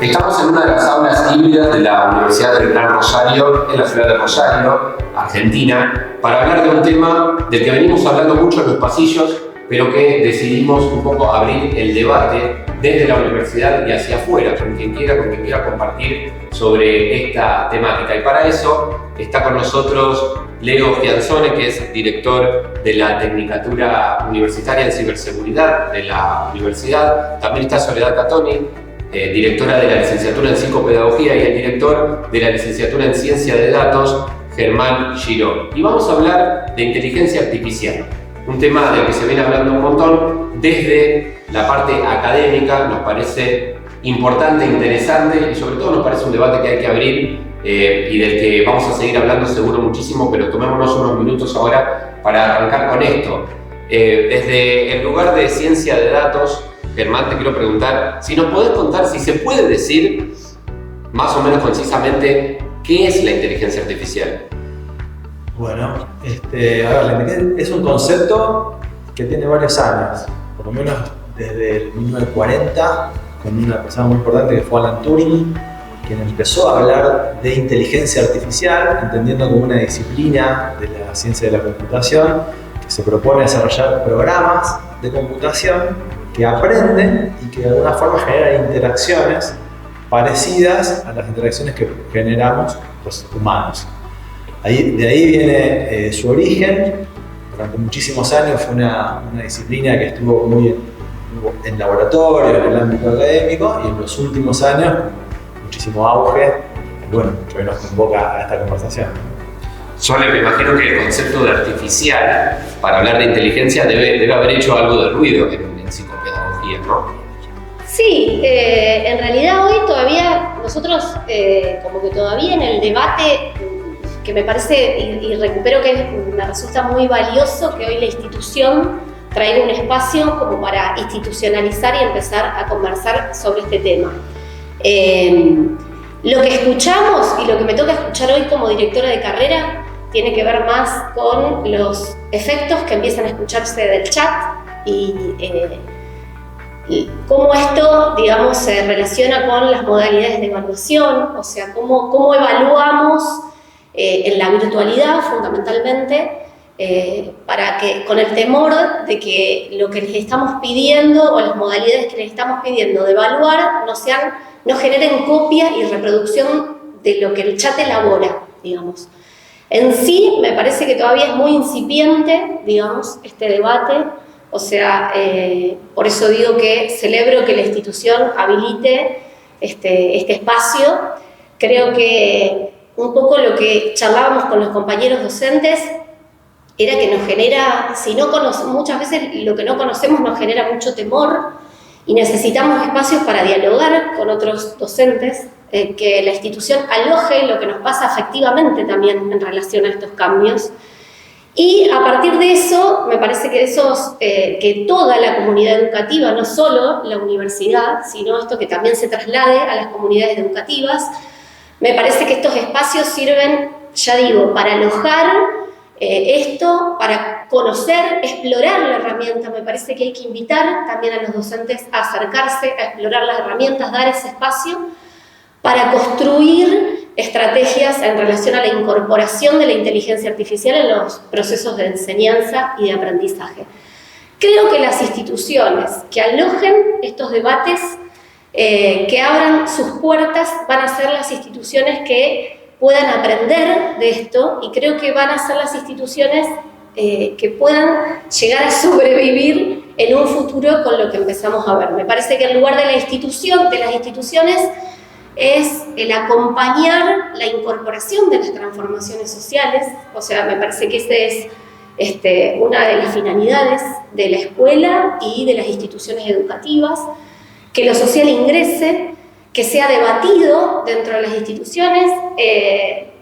Estamos en una de las aulas híbridas de la Universidad del Gran Rosario, en la ciudad de Rosario, Argentina, para hablar de un tema del que venimos hablando mucho en los pasillos, pero que decidimos un poco abrir el debate desde la universidad y hacia afuera, con quien quiera compartir sobre esta temática. Y para eso está con nosotros Leo Fianzone, que es director de la Tecnicatura Universitaria en Ciberseguridad de la universidad. También está Soledad Catoni, directora de la licenciatura en Psicopedagogía, y el director de la licenciatura en Ciencia de Datos, Germán Giró. Y vamos a hablar de inteligencia artificial, un tema del que se viene hablando un montón desde la parte académica. Nos parece importante, interesante y sobre todo nos parece un debate que hay que abrir y del que vamos a seguir hablando seguro muchísimo, pero tomémonos unos minutos ahora para arrancar con esto. Desde el lugar de ciencia de datos, Germán, te quiero preguntar si nos podés contar, si se puede decir más o menos concisamente qué es la inteligencia artificial. Bueno, la inteligencia es un concepto que tiene varios años, por lo menos desde el 1940, con una persona muy importante que fue Alan Turing, quien empezó a hablar de inteligencia artificial, entendiendo como una disciplina de la ciencia de la computación que se propone desarrollar programas de computación que aprenden y que de alguna forma generan interacciones parecidas a las interacciones que generamos los humanos. De ahí viene su origen. Durante muchísimos años fue una disciplina que estuvo muy en laboratorio, en el ámbito académico, y en los últimos años muchísimo auge, y bueno, que hoy nos convoca a esta conversación. Sole, me imagino que el concepto de artificial, para hablar de inteligencia, debe haber hecho algo de ruido en psicopedagogía, ¿no? Sí, en realidad hoy todavía nosotros como que todavía en el debate, que me parece y recupero que me resulta muy valioso que hoy la institución traiga un espacio como para institucionalizar y empezar a conversar sobre este tema. Lo que escuchamos y lo que me toca escuchar hoy como directora de carrera tiene que ver más con los efectos que empiezan a escucharse del chat y cómo esto, digamos, se relaciona con las modalidades de evaluación, o sea, cómo evaluamos en la virtualidad fundamentalmente, para que, con el temor de que lo que les estamos pidiendo o las modalidades que les estamos pidiendo de evaluar no generen copia y reproducción de lo que el chat elabora, digamos. En sí, me parece que todavía es muy incipiente, digamos, este debate. O sea, por eso digo que celebro que la institución habilite este espacio. Creo que un poco lo que charlábamos con los compañeros docentes era que nos genera, muchas veces lo que no conocemos nos genera mucho temor y necesitamos espacios para dialogar con otros docentes, que la institución aloje lo que nos pasa afectivamente también en relación a estos cambios. Y a partir de eso, me parece que toda la comunidad educativa, no solo la universidad, sino esto que también se traslade a las comunidades educativas, me parece que estos espacios sirven, ya digo, para alojar esto, para conocer, explorar la herramienta. Me parece que hay que invitar también a los docentes a acercarse, a explorar las herramientas, dar ese espacio para construir estrategias en relación a la incorporación de la inteligencia artificial en los procesos de enseñanza y de aprendizaje. Creo que las instituciones que alojen estos debates, que abran sus puertas, van a ser las instituciones que puedan aprender de esto, y creo que van a ser las instituciones que puedan llegar a sobrevivir en un futuro con lo que empezamos a ver. Me parece que el lugar de las instituciones es el acompañar la incorporación de las transformaciones sociales. O sea, me parece que esa es una de las finalidades de la escuela y de las instituciones educativas, que lo social ingrese, que sea debatido dentro de las instituciones,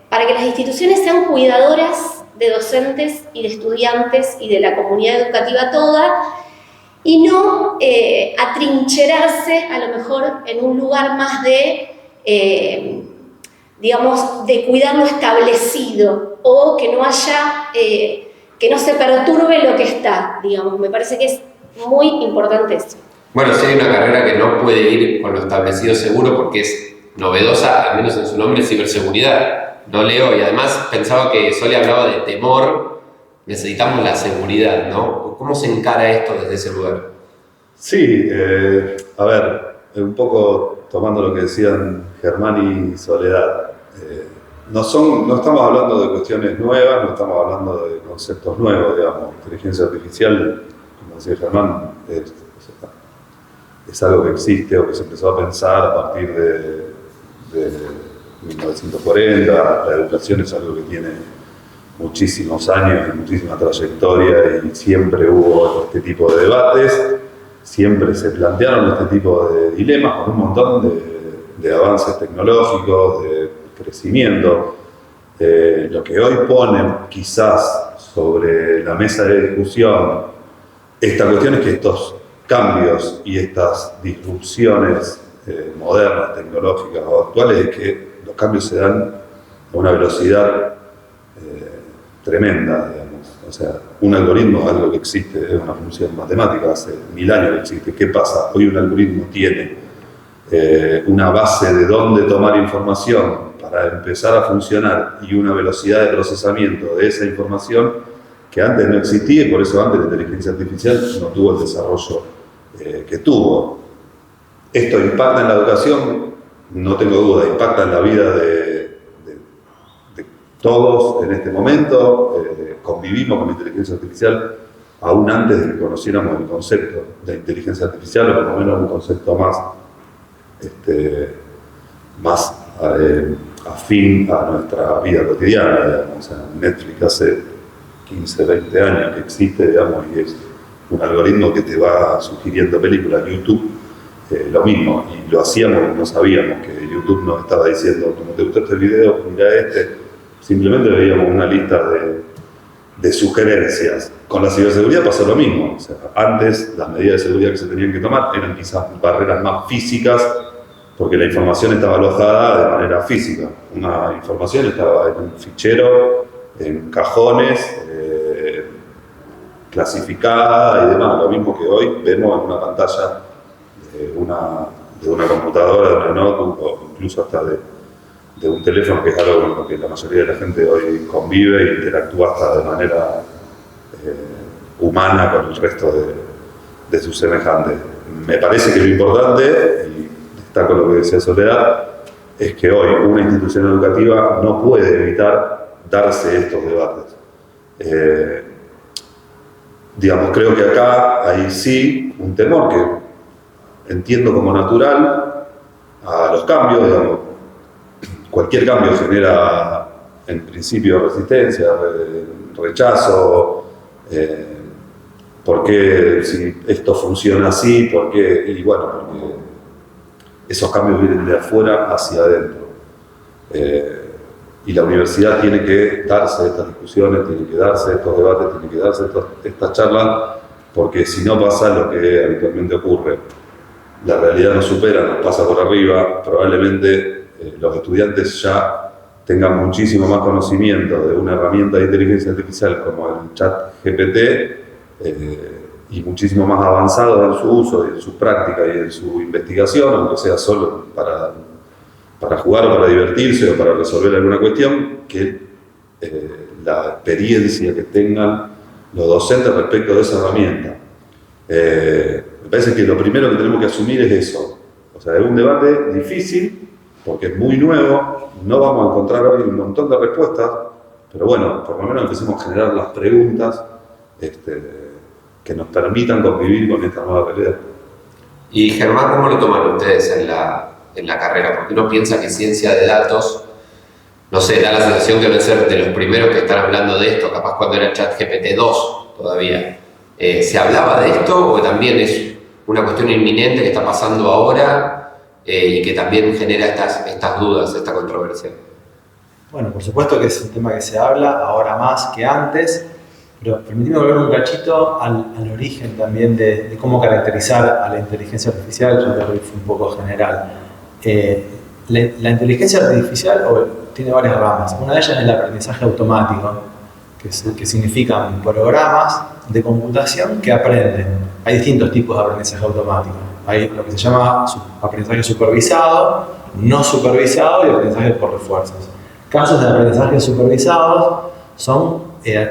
para que las instituciones sean cuidadoras de docentes y de estudiantes y de la comunidad educativa toda, y no atrincherarse a lo mejor en un lugar más de cuidar lo establecido, o que no haya, que no se perturbe lo que está, digamos. Me parece que es muy importante eso. Bueno, sí hay una carrera que no puede ir con lo establecido seguro porque es novedosa, al menos en su nombre, ciberseguridad. No leo, y además pensaba que Sole hablaba de temor, necesitamos la seguridad, ¿no? ¿Cómo se encara esto desde ese lugar? Sí, a ver, un poco tomando lo que decían Germán y Soledad, no estamos hablando de cuestiones nuevas, no estamos hablando de conceptos nuevos, digamos. Inteligencia artificial, como decía Germán, es algo que existe o que se empezó a pensar a partir de 1940. La educación es algo que tiene muchísimos años y muchísima trayectoria, y siempre hubo este tipo de debates, siempre se plantearon este tipo de dilemas con un montón de avances tecnológicos, de crecimiento. Lo que hoy ponen quizás sobre la mesa de discusión esta cuestión es que estos cambios y estas disrupciones modernas, tecnológicas o actuales, es que los cambios se dan a una velocidad tremenda, digamos. O sea, un algoritmo es algo que existe, es una función matemática, hace 1000 años que existe. ¿Qué pasa? Hoy un algoritmo tiene una base de dónde tomar información para empezar a funcionar y una velocidad de procesamiento de esa información que antes no existía, y por eso antes la inteligencia artificial no tuvo el desarrollo que tuvo. ¿Esto impacta en la educación? No tengo duda, impacta en la vida de todos en este momento. Convivimos con la inteligencia artificial aún antes de que conociéramos el concepto de inteligencia artificial, o por lo menos un concepto más afín a nuestra vida cotidiana, digamos. O sea, Netflix hace 15, 20 años que existe, digamos, y es un algoritmo que te va sugiriendo películas. YouTube, lo mismo, y lo hacíamos y no sabíamos que YouTube nos estaba diciendo, como te gustó este video, mira este. Simplemente veíamos una lista de sugerencias. Con la ciberseguridad pasó lo mismo. O sea, antes las medidas de seguridad que se tenían que tomar eran quizás barreras más físicas, porque la información estaba alojada de manera física. Una información estaba en un fichero, en cajones, clasificada y demás. Lo mismo que hoy vemos en una pantalla de una computadora, de una notebook, o incluso hasta de un teléfono, que es algo con lo que la mayoría de la gente hoy convive e interactúa hasta de manera humana con el resto de sus semejantes. Me parece que lo importante, y destaco lo que decía Soledad, es que hoy una institución educativa no puede evitar darse estos debates. Digamos, creo que acá hay sí un temor que entiendo como natural a los cambios, digamos. Cualquier cambio genera, en principio, resistencia, rechazo. ¿Por qué si esto funciona así? ¿Por qué? Y bueno, porque esos cambios vienen de afuera hacia adentro. Y la universidad tiene que darse estas discusiones, tiene que darse estos debates, tiene que darse estas charlas, porque si no pasa lo que habitualmente ocurre. La realidad nos supera, nos pasa por arriba, probablemente los estudiantes ya tengan muchísimo más conocimiento de una herramienta de inteligencia artificial como el ChatGPT, y muchísimo más avanzado en su uso y en su práctica y en su investigación, aunque sea solo para jugar o para divertirse o para resolver alguna cuestión, que la experiencia que tengan los docentes respecto de esa herramienta. Me parece que lo primero que tenemos que asumir es eso. O sea, es un debate difícil, porque es muy nuevo, no vamos a encontrar hoy un montón de respuestas, pero bueno, por lo menos empecemos a generar las preguntas que nos permitan convivir con esta nueva realidad. Y Germán, ¿cómo lo toman ustedes en la carrera? Porque uno piensa que ciencia de datos, no sé, da la sensación que deben ser de los primeros que están hablando de esto, capaz cuando era ChatGPT 2 todavía. ¿Se hablaba de esto o también es una cuestión inminente que está pasando ahora y que también genera estas dudas, esta controversia? Bueno, por supuesto que es un tema que se habla ahora más que antes, pero permíteme volver un cachito al origen también de cómo caracterizar a la inteligencia artificial. Yo creo que fue un poco general. La inteligencia artificial tiene varias ramas. Una de ellas es el aprendizaje automático, que significan programas de computación que aprenden hay distintos tipos de aprendizaje automático. Hay lo que se llama aprendizaje supervisado, no supervisado y aprendizaje por refuerzos. Casos de aprendizaje supervisados son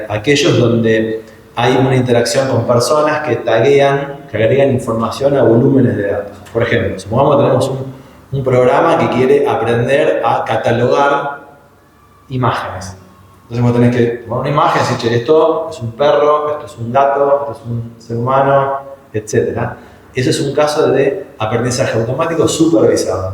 aquellos donde hay una interacción con personas que taguean, que agregan información a volúmenes de datos. Por ejemplo, supongamos que tenemos un programa que quiere aprender a catalogar imágenes. Entonces vos tenés que tomar una imagen y decir, che, esto es un perro, esto es un gato, esto es un ser humano, etc. Ese es un caso de aprendizaje automático supervisado.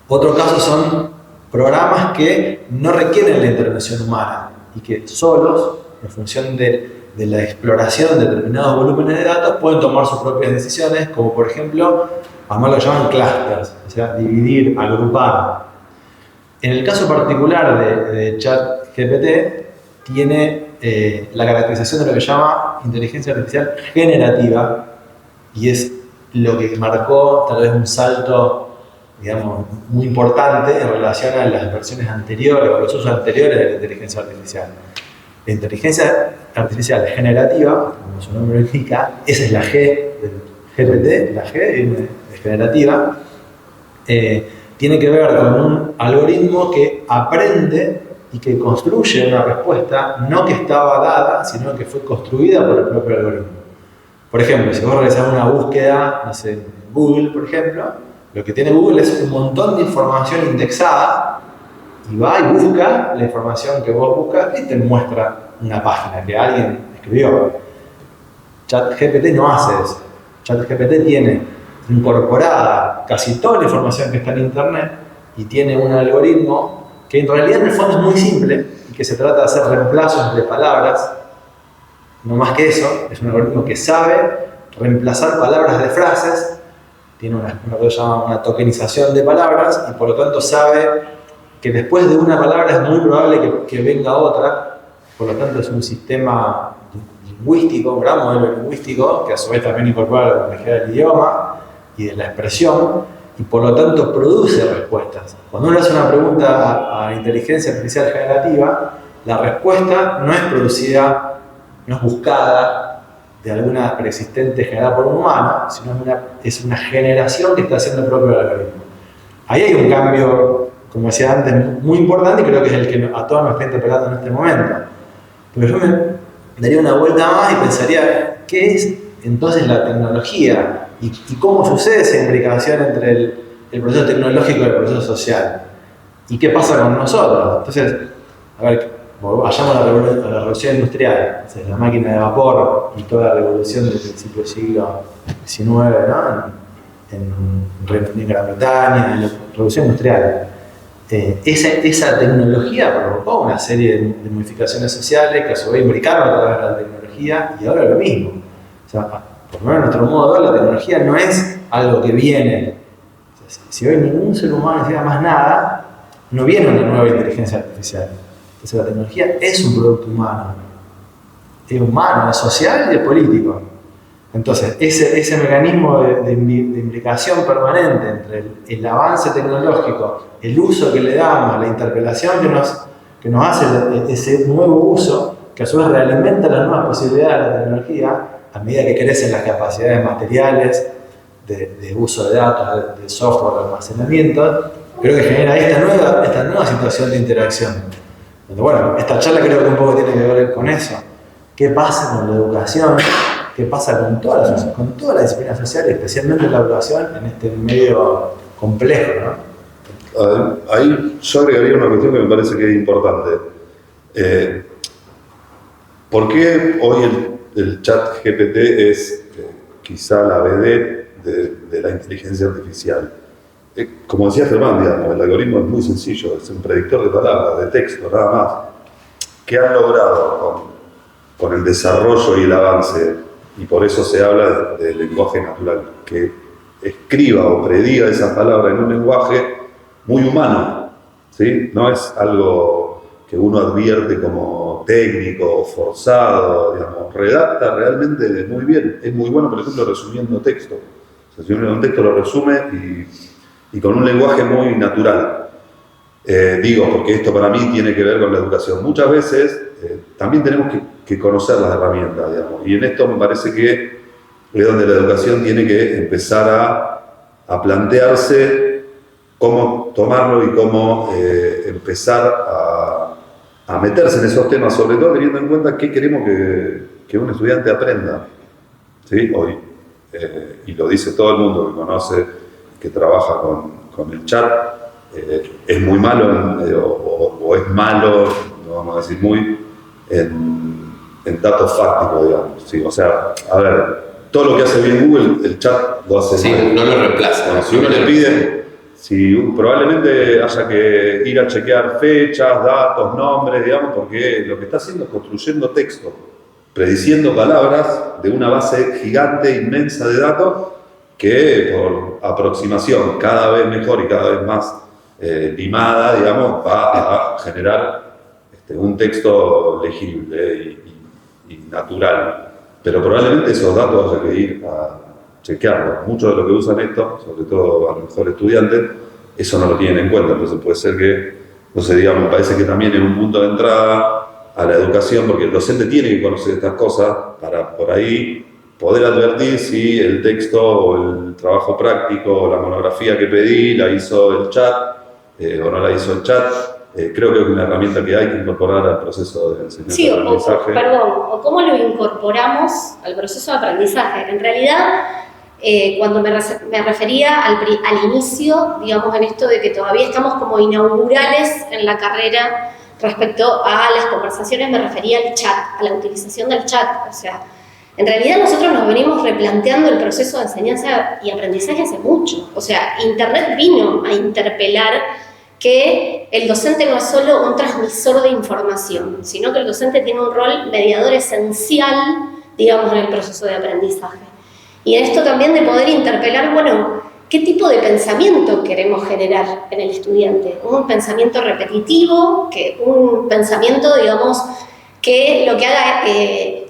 Otro caso son programas que no requieren la intervención humana y que solos, en función de la exploración de determinados volúmenes de datos, pueden tomar sus propias decisiones, como por ejemplo, además lo llaman clusters, o sea, dividir, agrupar. En el caso particular de ChatGPT, tiene la caracterización de lo que llama inteligencia artificial generativa, y es lo que marcó tal vez un salto, digamos, muy importante en relación a las versiones anteriores o los usos anteriores de la inteligencia artificial. La inteligencia artificial generativa, como su nombre indica, esa es la G del GPT, la G de generativa, tiene que ver con un algoritmo que aprende y que construye una respuesta no que estaba dada, sino que fue construida por el propio algoritmo. Por ejemplo, si vos realizás una búsqueda, no sé, en Google, por ejemplo, lo que tiene Google es un montón de información indexada y va y busca la información que vos buscas y te muestra una página que alguien escribió. ChatGPT no hace eso. ChatGPT tiene incorporada casi toda la información que está en Internet y tiene un algoritmo que en realidad en el fondo es muy simple y que se trata de hacer reemplazos de palabras. No más que eso, es un algoritmo que sabe reemplazar palabras de frases, tiene una cosa que se llama una tokenización de palabras y por lo tanto sabe que después de una palabra es muy probable que venga otra, por lo tanto es un sistema lingüístico, un gran modelo lingüístico que a su vez también incorpora la complejidad del idioma y de la expresión y por lo tanto produce respuestas. Cuando uno hace una pregunta a inteligencia artificial generativa, la respuesta no es producida, no es buscada de alguna preexistente generada por un humano, sino es una generación que está haciendo el propio algoritmo. Ahí hay un cambio, como decía antes, muy importante y creo que es el que a todos nos está interpelando en este momento. Pero yo me daría una vuelta más y pensaría, ¿qué es entonces la tecnología? ¿Y cómo sucede esa imbricación entre el proceso tecnológico y el proceso social? ¿Y qué pasa con nosotros? Entonces, a ver, vayamos a la revolución industrial, o sea, la máquina de vapor y toda la revolución del principio del siglo XIX, ¿no? en Gran Bretaña, en la revolución industrial. Esa tecnología provocó una serie de modificaciones sociales que a su vez imbricaron a través de la tecnología y ahora lo mismo. O sea, por lo menos en nuestro modo de ver, la tecnología no es algo que viene. O sea, si hoy ningún ser humano necesita más nada, no viene una nueva inteligencia artificial. Entonces la tecnología es un producto humano. Es humano, es social y es político. Entonces, ese mecanismo de imbricación permanente entre el avance tecnológico, el uso que le damos, la interpelación que nos hace ese nuevo uso, que a su vez realimenta las nuevas posibilidades de la tecnología, a medida que crecen las capacidades materiales de uso de datos, de software, de almacenamiento, creo que genera esta nueva situación de interacción. Entonces, bueno, esta charla creo que un poco tiene que ver con eso. ¿Qué pasa con la educación? ¿Qué pasa con todas las disciplinas sociales, especialmente la educación en este medio complejo, ¿no? Ahí yo agregaría una cuestión que me parece que es importante. ¿Por qué hoy el chat GPT es quizá la vedette de la inteligencia artificial? Como decía Germán, digamos, el algoritmo es muy sencillo, es un predictor de palabras, de texto, nada más. ¿Qué han logrado con el desarrollo y el avance? Y por eso se habla de lenguaje natural, que escriba o prediga esas palabras en un lenguaje muy humano, ¿sí? No es algo que uno advierte como técnico o forzado, digamos, redacta realmente muy bien. Es muy bueno, por ejemplo, resumiendo texto. O sea, si uno en un texto lo resume y con un lenguaje muy natural. Digo, porque esto para mí tiene que ver con la educación. Muchas veces también tenemos que conocer las herramientas, digamos. Y en esto me parece que es donde la educación tiene que empezar a plantearse cómo tomarlo y cómo empezar a meterse en esos temas, sobre todo teniendo en cuenta qué queremos que un estudiante aprenda. ¿Sí? Hoy, y lo dice todo el mundo que conoce, que trabaja con el chat, es muy malo o es malo, no vamos a decir muy, en datos fácticos, digamos. ¿Sí? O sea, a ver, todo lo que hace bien Google, el chat lo hace Sí, mal. no lo reemplaza. Bueno, si uno le pide, probablemente haya que ir a chequear fechas, datos, nombres, digamos, porque lo que está haciendo es construyendo texto, prediciendo palabras de una base gigante, inmensa de datos, que por aproximación cada vez mejor y cada vez más limada, digamos, va a generar un texto legible y natural. Pero probablemente esos datos haya que ir a chequearlos. Muchos de los que usan esto, sobre todo a lo mejor estudiantes, eso no lo tienen en cuenta. Entonces puede ser que, no sé, digamos, me parece que también es un punto de entrada a la educación, porque el docente tiene que conocer estas cosas para por ahí poder advertir si el texto o el trabajo práctico o la monografía que pedí la hizo el chat o no la hizo el chat. Creo que es una herramienta que hay que incorporar al proceso de enseñanza y aprendizaje. O cómo lo incorporamos al proceso de aprendizaje. En realidad, cuando me refería al inicio, digamos, en esto de que todavía estamos como inaugurales en la carrera respecto a las conversaciones, me refería al chat, a la utilización del chat. O sea, en realidad nosotros nos venimos replanteando el proceso de enseñanza y aprendizaje hace mucho. O sea, Internet vino a interpelar que el docente no es solo un transmisor de información, sino que el docente tiene un rol mediador esencial, digamos, en el proceso de aprendizaje. Y en esto también de poder interpelar, bueno, ¿qué tipo de pensamiento queremos generar en el estudiante? ¿Un pensamiento repetitivo? ¿Un pensamiento, digamos, que lo que haga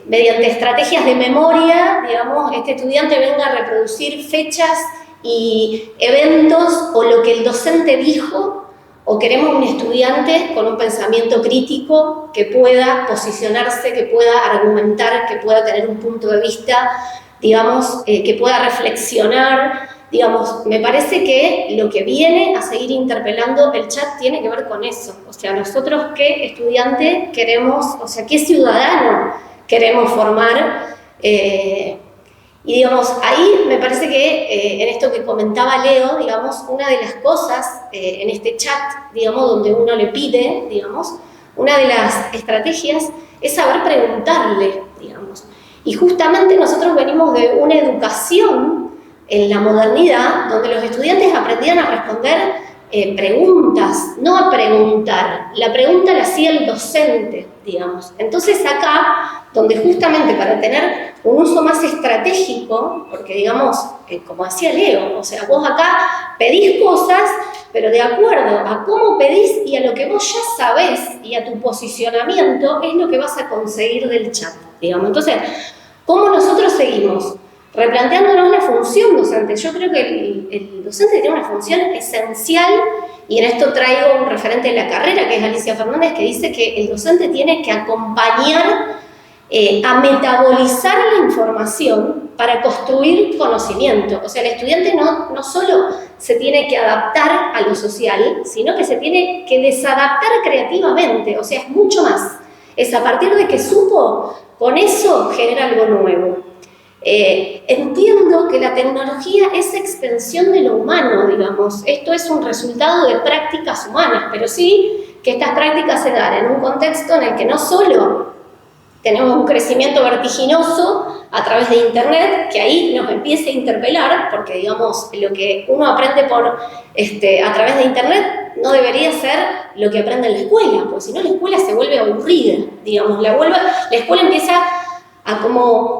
mediante estrategias de memoria, digamos, este estudiante venga a reproducir fechas y eventos o lo que el docente dijo? ¿O queremos un estudiante con un pensamiento crítico que pueda posicionarse, que pueda argumentar, que pueda tener un punto de vista, digamos, que pueda reflexionar? Digamos, me parece que lo que viene a seguir interpelando el chat tiene que ver con eso. O sea, nosotros qué estudiante queremos, o sea, qué ciudadano queremos formar. Y digamos, ahí me parece que en esto que comentaba Leo, digamos, una de las cosas en este chat, digamos, donde uno le pide, digamos, una de las estrategias es saber preguntarle, digamos. Y justamente nosotros venimos de una educación en la modernidad donde los estudiantes aprendían a responder preguntas, no a preguntar. La pregunta la hacía el docente, digamos. Entonces acá, donde justamente para tener un uso más estratégico, porque digamos, como decía Leo, o sea, vos acá pedís cosas, pero de acuerdo a cómo pedís y a lo que vos ya sabés y a tu posicionamiento, es lo que vas a conseguir del chat, digamos. Entonces, ¿cómo nosotros seguimos? Replanteándonos la función docente. Yo creo que el docente tiene una función esencial, y en esto traigo un referente de la carrera, que es Alicia Fernández, que dice que el docente tiene que acompañar a metabolizar la información para construir conocimiento. O sea, el estudiante no solo se tiene que adaptar a lo social, sino que se tiene que desadaptar creativamente. O sea, es mucho más. Es a partir de que supo, con eso genera algo nuevo. Entiendo que la tecnología es extensión de lo humano, digamos. Esto es un resultado de prácticas humanas, pero sí que estas prácticas se dan en un contexto en el que no solo tenemos un crecimiento vertiginoso a través de Internet, que ahí nos empieza a interpelar, porque digamos, lo que uno aprende a través de Internet no debería ser lo que aprende en la escuela, porque si no la escuela se vuelve aburrida, digamos. La escuela empieza a como...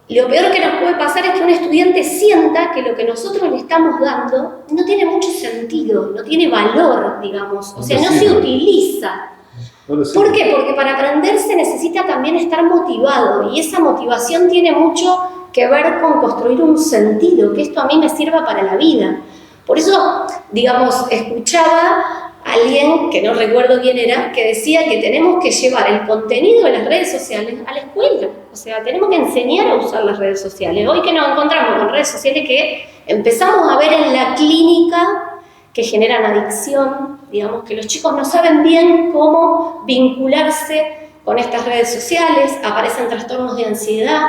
Lo peor que nos puede pasar es que un estudiante sienta que lo que nosotros le estamos dando no tiene mucho sentido, no tiene valor, digamos, o sea, no se utiliza. ¿Por qué? Porque para aprender se necesita también estar motivado, y esa motivación tiene mucho que ver con construir un sentido, que esto a mí me sirva para la vida. Por eso, digamos, escuchaba alguien, que no recuerdo quién era, que decía que tenemos que llevar el contenido de las redes sociales a la escuela. O sea, tenemos que enseñar a usar las redes sociales. Hoy que nos encontramos con redes sociales que empezamos a ver en la clínica que generan adicción, digamos, que los chicos no saben bien cómo vincularse con estas redes sociales, aparecen trastornos de ansiedad,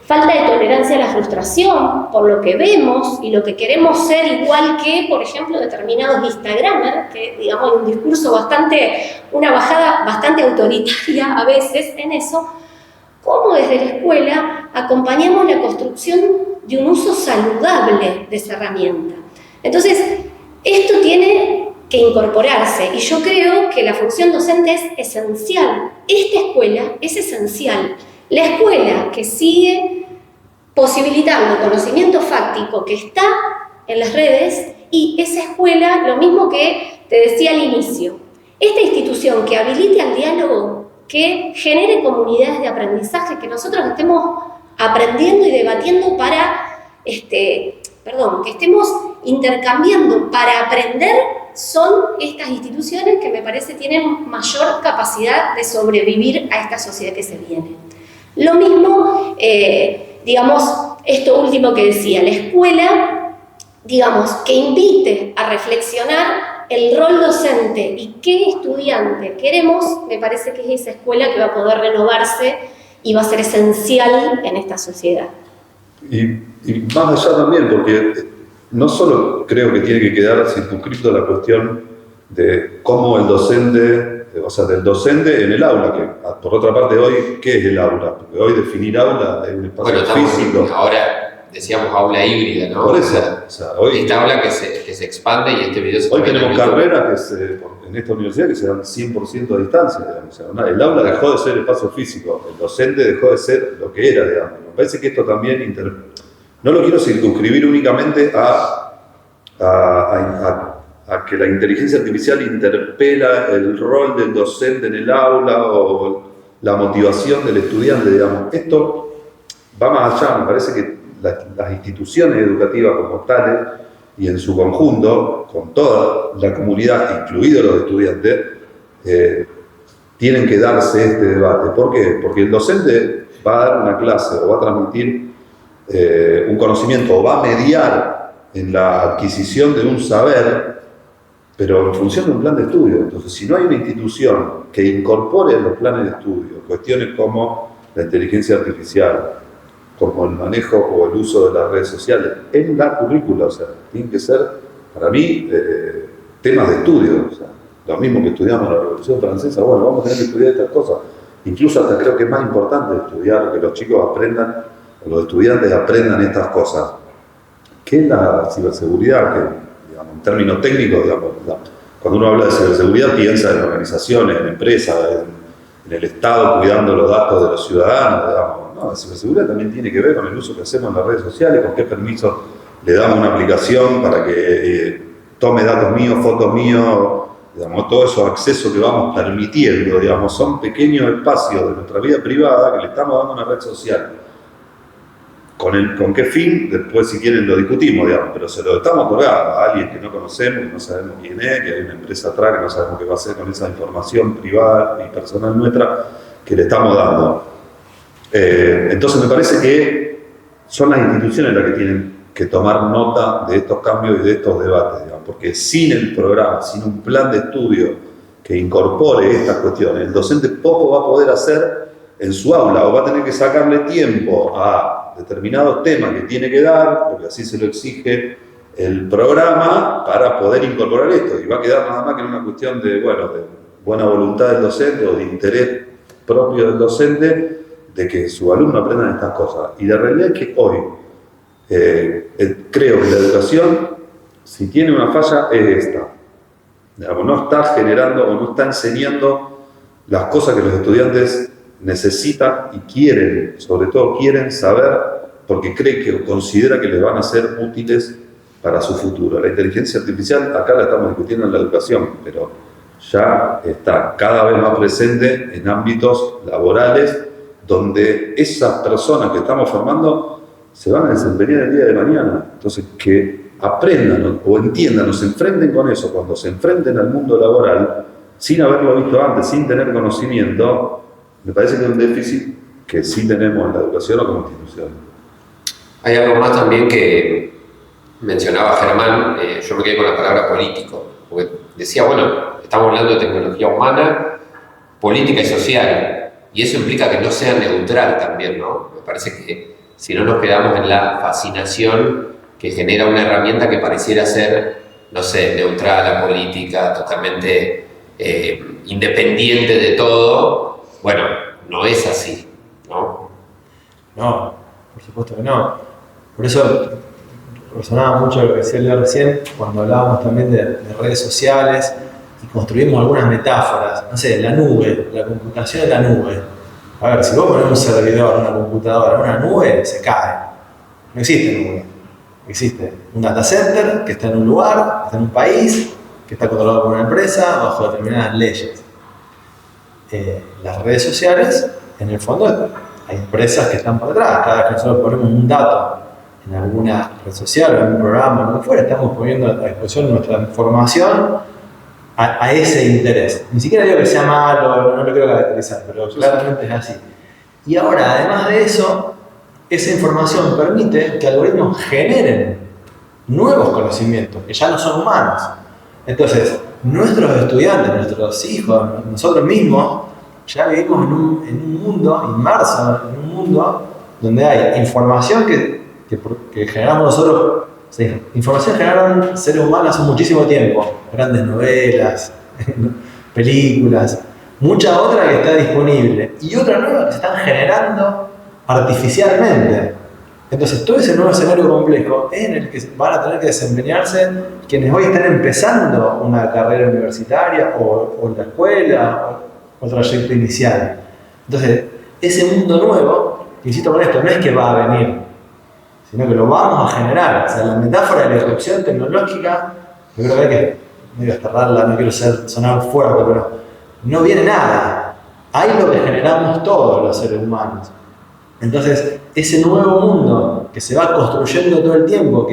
falta de tolerancia a la frustración por lo que vemos y lo que queremos ser, igual que, por ejemplo, determinados Instagramers, que, digamos, hay un discurso una bajada bastante autoritaria a veces en eso. Cómo desde la escuela acompañamos la construcción de un uso saludable de esa herramienta. Entonces, esto tiene que incorporarse y yo creo que la función docente es esencial. Esta escuela es esencial. La escuela que sigue posibilitando conocimiento fáctico que está en las redes, y esa escuela, lo mismo que te decía al inicio, esta institución que habilite al diálogo, que genere comunidades de aprendizaje, que nosotros estemos aprendiendo y debatiendo que estemos intercambiando para aprender, son estas instituciones que me parece tienen mayor capacidad de sobrevivir a esta sociedad que se viene. Lo mismo, digamos, esto último que decía, la escuela, digamos, que invite a reflexionar el rol docente y qué estudiante queremos, me parece que es esa escuela que va a poder renovarse y va a ser esencial en esta sociedad. Y más allá también, porque no solo creo que tiene que quedar circunscrito la cuestión de cómo el docente, o sea, del docente en el aula, que por otra parte hoy, ¿qué es el aula? Porque hoy definir aula es un espacio físico. Ahora decíamos aula híbrida, ¿no? Por eso, o sea, hoy, esta aula que se expande y este video se hoy tenemos carreras en esta universidad que se dan 100% a distancia, digamos. O sea, el aula dejó de ser espacio físico, el docente dejó de ser lo que era, digamos. Me parece que esto también no lo quiero circunscribir únicamente a que la inteligencia artificial interpela el rol del docente en el aula o la motivación del estudiante, digamos. Esto va más allá, me parece que las instituciones educativas como tales y en su conjunto, con toda la comunidad, incluidos los estudiantes, tienen que darse este debate. ¿Por qué? Porque el docente va a dar una clase o va a transmitir un conocimiento o va a mediar en la adquisición de un saber, pero en función de un plan de estudio. Entonces, si no hay una institución que incorpore en los planes de estudio cuestiones como la inteligencia artificial, como el manejo o el uso de las redes sociales en la currícula, o sea, tienen que ser, para mí, temas de estudio. O sea, lo mismo que estudiamos en la Revolución Francesa, bueno, vamos a tener que estudiar estas cosas. Incluso hasta creo que es más importante estudiar, que los chicos aprendan, o los estudiantes aprendan estas cosas, que es la ciberseguridad, que, digamos, en términos técnicos, digamos, cuando uno habla de ciberseguridad piensa en organizaciones, en empresas, en el Estado cuidando los datos de los ciudadanos, digamos. No, la ciberseguridad también tiene que ver con el uso que hacemos en las redes sociales, con qué permiso le damos a una aplicación para que tome datos míos, fotos míos, digamos, todos esos accesos que vamos permitiendo, digamos, son pequeños espacios de nuestra vida privada que le estamos dando a una red social. ¿Con qué fin? Después, si quieren, lo discutimos, digamos, pero se lo estamos otorgando a alguien que no conocemos, que no sabemos quién es, que hay una empresa atrás que no sabemos qué va a hacer con esa información privada y personal nuestra que le estamos dando. Entonces me parece que son las instituciones las que tienen que tomar nota de estos cambios y de estos debates, digamos, porque sin el programa, sin un plan de estudio que incorpore estas cuestiones, el docente poco va a poder hacer en su aula, o va a tener que sacarle tiempo a determinados temas que tiene que dar, porque así se lo exige el programa, para poder incorporar esto, y va a quedar nada más que en una cuestión de buena voluntad del docente o de interés propio del docente de que su alumno aprenda estas cosas. Y la realidad es que hoy creo que la educación, si tiene una falla, es esta. Digamos, no está generando o no está enseñando las cosas que los estudiantes necesitan y quieren, sobre todo quieren saber, porque cree que o considera que les van a ser útiles para su futuro. La inteligencia artificial, acá la estamos discutiendo en la educación, pero ya está cada vez más presente en ámbitos laborales, donde esas personas que estamos formando se van a desempeñar el día de mañana. Entonces, que aprendan o entiendan o se enfrenten con eso, cuando se enfrenten al mundo laboral, sin haberlo visto antes, sin tener conocimiento, me parece que es un déficit que sí tenemos en la educación o como institución. Hay algo más también que mencionaba Germán, yo me quedé con la palabra político, porque decía, bueno, estamos hablando de tecnología humana, política y social, y eso implica que no sea neutral también, ¿no? Me parece que si no nos quedamos en la fascinación que genera una herramienta que pareciera ser, no sé, neutral, apolítica, totalmente independiente de todo, bueno, no es así, ¿no? No, por supuesto que no. Por eso resonaba mucho lo que decía Leo recién, cuando hablábamos también de redes sociales y construimos algunas metáforas. No sé, la nube, la computación en la nube. A ver, si vos ponés un servidor, una computadora en una nube, se cae. No existe nube. Existe un data center que está en un lugar, que está en un país, que está controlado por una empresa bajo determinadas leyes. Las redes sociales, en el fondo, hay empresas que están por detrás. Cada vez que nosotros ponemos un dato en alguna red social o en un programa o lo que fuera, estamos poniendo a disposición nuestra información a ese interés. Ni siquiera digo que sea malo, no lo quiero caracterizar, pero claramente es así. Y ahora, además de eso, esa información permite que algoritmos generen nuevos conocimientos que ya no son humanos. Entonces, nuestros estudiantes, nuestros hijos, nosotros mismos, ya vivimos en un mundo inmerso, en un mundo donde hay información que generamos nosotros. Sí, información generaron seres humanos hace muchísimo tiempo, grandes novelas, películas, mucha otra que está disponible y otra nueva que se están generando artificialmente. Entonces todo ese nuevo escenario complejo es en el que van a tener que desempeñarse quienes hoy están empezando una carrera universitaria o la escuela o trayecto inicial. Entonces ese mundo nuevo, insisto con esto, no es que va a venir, sino que lo vamos a generar. O sea, la metáfora de la irrupción tecnológica, yo creo que hay que medio desterrarla, no quiero sonar fuerte, pero no viene nada. Hay lo que generamos todos los seres humanos. Entonces, ese nuevo mundo que se va construyendo todo el tiempo,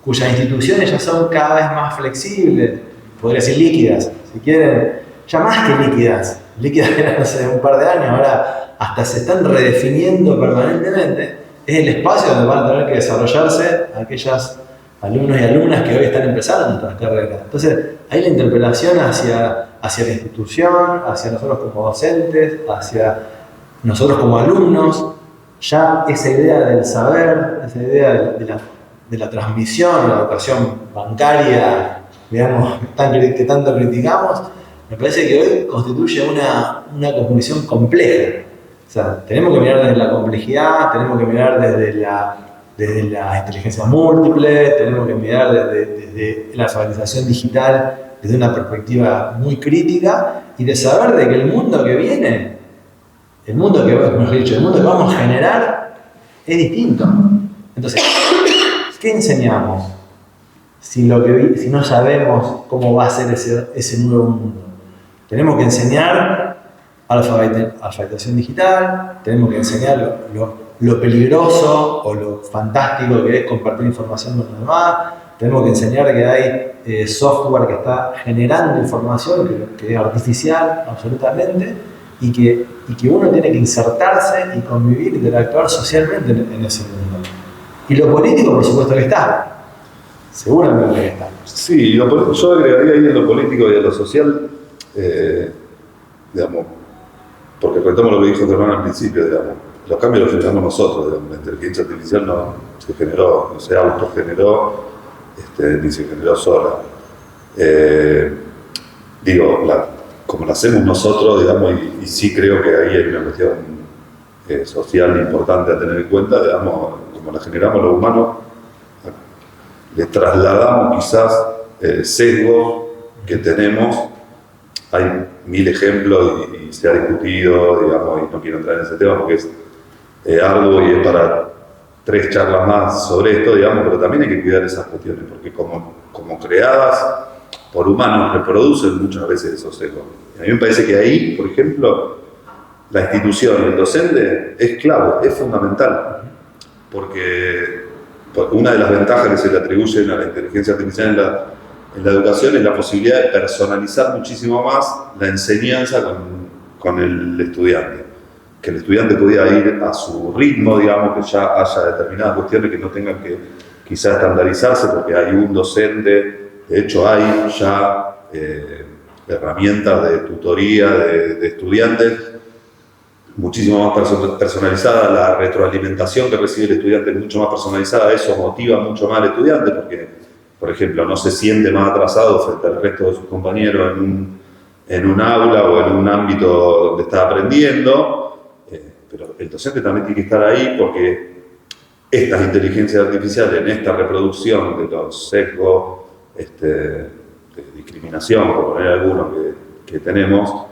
cuyas instituciones ya son cada vez más flexibles, podría decir líquidas, si quieren, ya más que líquidas. Líquidas eran hace un par de años, ahora hasta se están redefiniendo permanentemente. Es el espacio donde van a tener que desarrollarse aquellas alumnos y alumnas que hoy están empezando nuestras carreras. Entonces, ahí la interpelación hacia la institución, hacia nosotros como docentes, hacia nosotros como alumnos, ya esa idea del saber, esa idea de la transmisión, la educación bancaria, digamos, que tanto criticamos, me parece que hoy constituye una composición compleja. O sea, tenemos que mirar desde la complejidad, tenemos que mirar desde la inteligencia múltiple, tenemos que mirar desde la alfabetización digital desde una perspectiva muy crítica y de saber de que el mundo que viene, el mundo que vamos a generar es distinto. Entonces, ¿qué enseñamos si no sabemos cómo va a ser ese nuevo mundo? Tenemos que enseñar alfabetización digital, tenemos que enseñar lo peligroso o lo fantástico que es compartir información con los demás, tenemos que enseñar que hay software que está generando información que es artificial absolutamente y que uno tiene que insertarse y convivir y interactuar socialmente en ese mundo. Y lo político, por supuesto que está, seguramente que está. Sí, yo agregaría ahí en lo político y en lo social, digamos, porque retomo lo que dijo Germán al principio, digamos, los cambios los generamos nosotros, digamos, la inteligencia artificial no se generó, no se autogeneró, ni se generó sola. Como la hacemos nosotros, digamos, y sí creo que ahí hay una cuestión social importante a tener en cuenta, digamos, como la generamos los humanos, le trasladamos quizás sesgos que tenemos. Hay 1000 ejemplos y se ha discutido, digamos, y no quiero entrar en ese tema porque es arduo y es para 3 charlas más sobre esto, digamos, pero también hay que cuidar esas cuestiones porque como creadas por humanos reproducen muchas veces esos sesgos. A mí me parece que ahí, por ejemplo, la institución, el docente, es clave, es fundamental, porque una de las ventajas que se le atribuyen a la inteligencia artificial en la educación es la posibilidad de personalizar muchísimo más la enseñanza con el estudiante. Que el estudiante pudiera ir a su ritmo, digamos, que ya haya determinadas cuestiones que no tengan que quizá estandarizarse porque hay un docente, de hecho hay ya herramientas de tutoría de estudiantes muchísimo más personalizada, la retroalimentación que recibe el estudiante es mucho más personalizada, eso motiva mucho más al estudiante porque, por ejemplo, no se siente más atrasado frente al resto de sus compañeros en un aula o en un ámbito donde está aprendiendo, pero el docente también tiene que estar ahí porque estas inteligencias artificiales en esta reproducción de los sesgos de discriminación, por poner algunos que tenemos,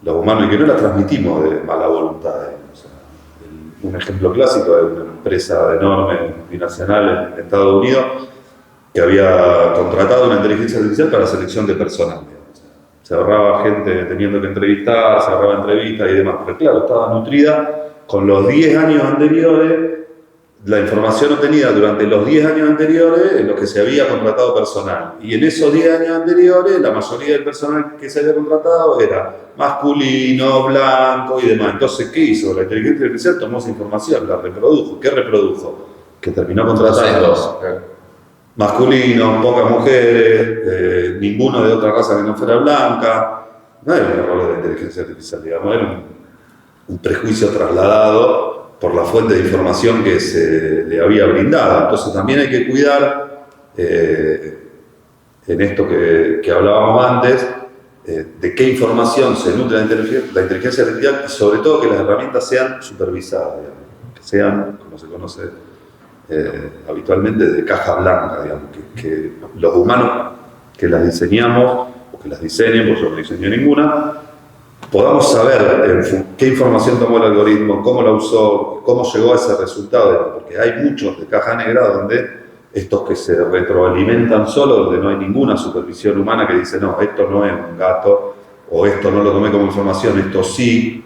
los humanos, y que no la transmitimos de mala voluntad. O sea, un ejemplo clásico es una empresa enorme, multinacional en Estados Unidos, que había contratado una inteligencia artificial para la selección de personal. O sea, se ahorraba gente teniendo que entrevistar, se ahorraba entrevistas y demás. Pero claro, estaba nutrida con los 10 años anteriores, la información obtenida durante los 10 años anteriores en los que se había contratado personal. Y en esos 10 años anteriores, la mayoría del personal que se había contratado era masculino, blanco y demás. Entonces, ¿qué hizo? La inteligencia artificial tomó esa información, la reprodujo. ¿Qué reprodujo? Que terminó contratando masculinos, pocas mujeres, ninguno de otra raza que no fuera blanca. No era un error de la inteligencia artificial, digamos, era un prejuicio trasladado por la fuente de información que se le había brindado. Entonces también hay que cuidar, en esto que hablábamos antes, de qué información se nutre la inteligencia artificial y sobre todo que las herramientas sean supervisadas, digamos, que sean, como se conoce habitualmente, de caja blanca, digamos, que los humanos que las diseñamos o que las diseñen, porque yo no diseño ninguna, podamos saber qué información tomó el algoritmo, cómo la usó, cómo llegó a ese resultado, porque hay muchos de caja negra donde estos que se retroalimentan solo, donde no hay ninguna supervisión humana que dice, no, esto no es un gato, o esto no lo tomé como información, esto sí,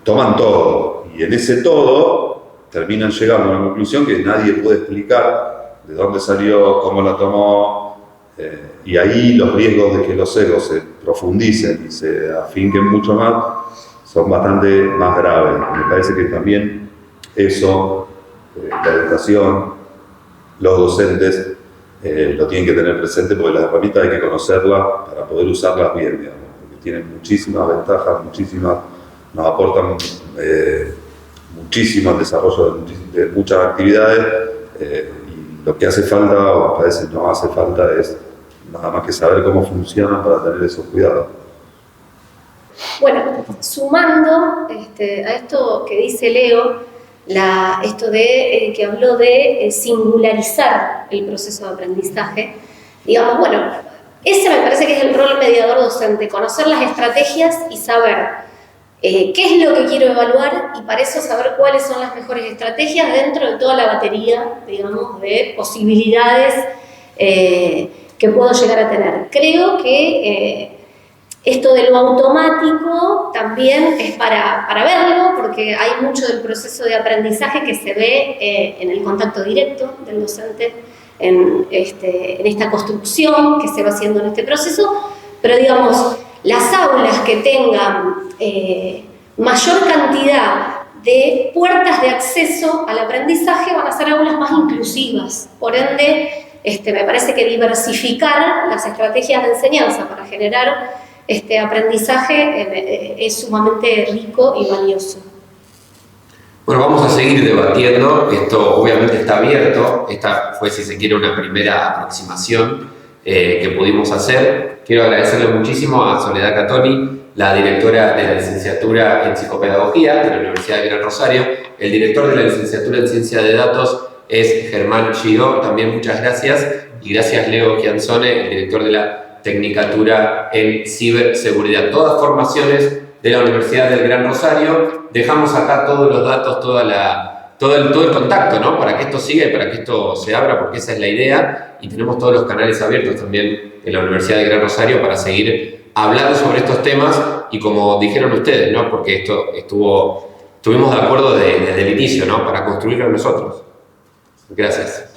toman todo, y en ese todo terminan llegando a una conclusión que nadie puede explicar de dónde salió, cómo la tomó, y ahí los riesgos de que los sesgos se profundicen y se afinquen mucho más son bastante más graves. Me parece que también eso, la educación, los docentes lo tienen que tener presente porque las herramientas hay que conocerlas para poder usarlas bien, digamos, porque tienen muchísimas ventajas, nos aportan muchísimo al desarrollo de muchas actividades y lo que hace falta, o a veces no hace falta, es nada más que saber cómo funcionan para tener esos cuidados. Bueno, sumando a esto que dice Leo, esto de que habló de singularizar el proceso de aprendizaje, digamos, bueno, ese me parece que es el rol mediador docente, conocer las estrategias y saber qué es lo que quiero evaluar y para eso saber cuáles son las mejores estrategias dentro de toda la batería, digamos, de posibilidades que puedo llegar a tener. Creo que esto de lo automático también es para verlo, porque hay mucho del proceso de aprendizaje que se ve en el contacto directo del docente, en esta construcción que se va haciendo en este proceso, pero digamos, las aulas que tengan mayor cantidad de puertas de acceso al aprendizaje van a ser aulas más inclusivas, por ende, me parece que diversificar las estrategias de enseñanza para generar aprendizaje es sumamente rico y valioso. Bueno, vamos a seguir debatiendo, esto obviamente está abierto, esta fue, si se quiere, una primera aproximación que pudimos hacer. Quiero agradecerle muchísimo a Soledad Catoni, la directora de la licenciatura en Psicopedagogía de la Universidad de Gran Rosario. El director de la licenciatura en Ciencia de Datos es Germán Gidó, también muchas gracias. Y gracias Leo Chianzone, el director de la Tecnicatura en Ciberseguridad. Todas formaciones de la Universidad del Gran Rosario. Dejamos acá todos los datos, todo el contacto, ¿no? Para que esto siga y para que esto se abra, porque esa es la idea. Y tenemos todos los canales abiertos también en la Universidad del Gran Rosario para seguir hablando sobre estos temas y como dijeron ustedes, ¿no? Porque esto estuvimos de acuerdo desde el inicio, ¿no? Para construirlo nosotros. Gracias.